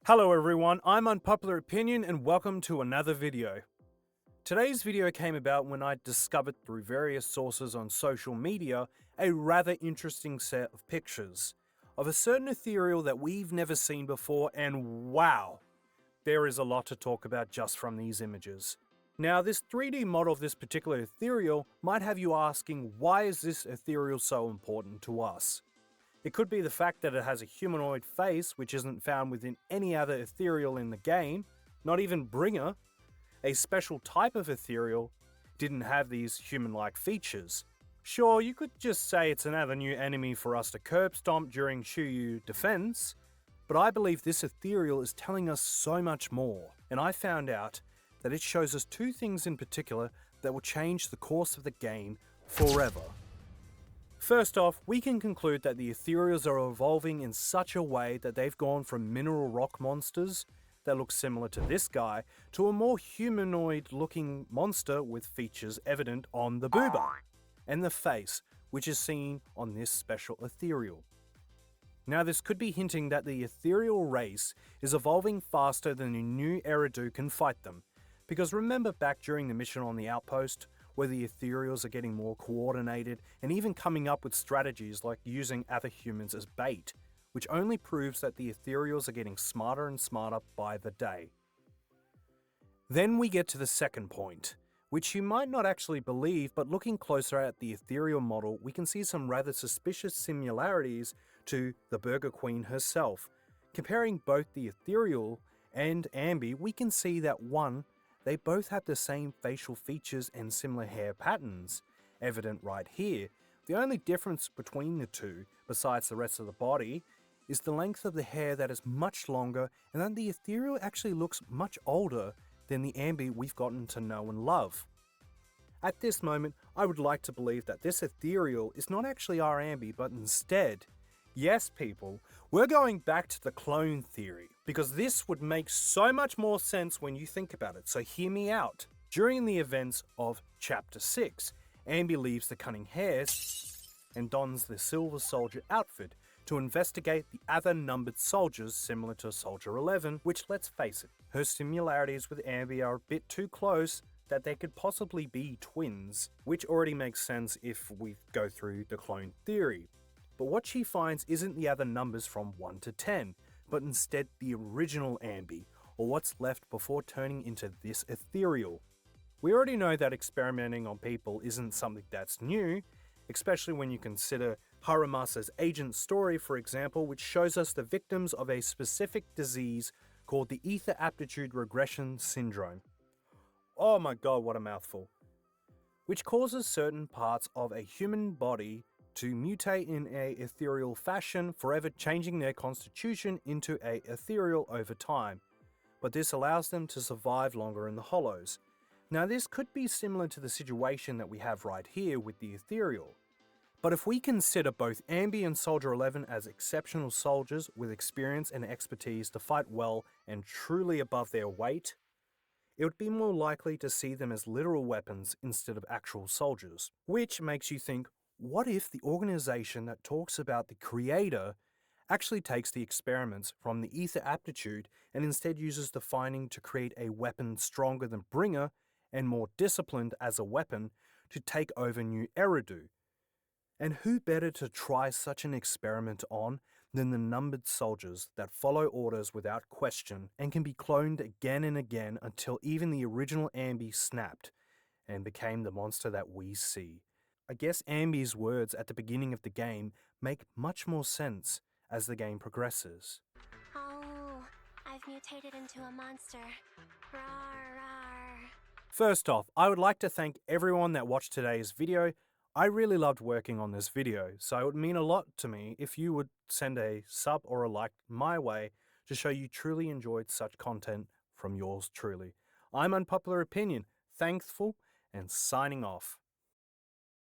Hello everyone, I'm Unpopular Opinion and welcome to another video. Today's video came about when I discovered through various sources on social media a rather interesting set of pictures of a certain ethereal that we've never seen before, and wow, there is a lot to talk about just from these images. Now, this 3D model of this particular ethereal might have you asking, why is this ethereal so important to us? It could be the fact that it has a humanoid face, which isn't found within any other ethereal in the game, not even Bringer, a special type of ethereal, didn't have these human-like features. Sure, you could just say it's another new enemy for us to curb stomp during Shuyu defense, but I believe this ethereal is telling us so much more, and I found out that it shows us two things in particular that will change the course of the game forever. First off, we can conclude that the ethereals are evolving in such a way that they've gone from mineral rock monsters that look similar to this guy to a more humanoid looking monster with features evident on the booba and the face, which is seen on this special ethereal. Now, this could be hinting that the ethereal race is evolving faster than the new Eridu can fight them, because remember back during the mission on the outpost, where the ethereals are getting more coordinated and even coming up with strategies like using other humans as bait, which only proves that the ethereals are getting smarter and smarter by the day. Then we get to the second point, which you might not actually believe, but looking closer at the ethereal model, we can see some rather suspicious similarities to the Burger Queen herself. Comparing both the ethereal and Anby, we can see that one, they both have the same facial features and similar hair patterns, evident right here. The only difference between the two, besides the rest of the body, is the length of the hair that is much longer, and that the ethereal actually looks much older than the Anby we've gotten to know and love. At this moment, I would like to believe that this ethereal is not actually our Anby, but instead, yes people, we're going back to the clone theory, because this would make so much more sense when you think about it, so hear me out. During the events of Chapter 6, Anby leaves the Cunning Hares and dons the Silver Soldier outfit to investigate the other numbered soldiers similar to Soldier 11, which, let's face it, her similarities with Anby are a bit too close that they could possibly be twins, which already makes sense if we go through the clone theory. But what she finds isn't the other numbers from 1 to 10, but instead the original Anby, or what's left before turning into this ethereal. We already know that experimenting on people isn't something that's new, especially when you consider Haramasa's agent story, for example, which shows us the victims of a specific disease called the Aptitude Regression syndrome. Oh my god, what a mouthful. Which causes certain parts of a human body to mutate in a ethereal fashion, forever changing their constitution into a ethereal over time. But this allows them to survive longer in the hollows. Now, this could be similar to the situation that we have right here with the ethereal. But if we consider both Anby and Soldier 11 as exceptional soldiers with experience and expertise to fight well and truly above their weight, it would be more likely to see them as literal weapons instead of actual soldiers. Which makes you think, what if the organization that talks about the creator actually takes the experiments from the Aptitude and instead uses the finding to create a weapon stronger than Bringer and more disciplined as a weapon to take over New Eridu? And who better to try such an experiment on than the numbered soldiers that follow orders without question and can be cloned again and again until even the original Anby snapped and became the monster that we see. I guess Anby's words at the beginning of the game make much more sense as the game progresses. Oh, I've mutated into a monster. Rawr, rawr. First off, I would like to thank everyone that watched today's video. I really loved working on this video, so it would mean a lot to me if you would send a sub or a like my way to show you truly enjoyed such content from yours truly. I'm Unpopular Opinion, thankful and signing off.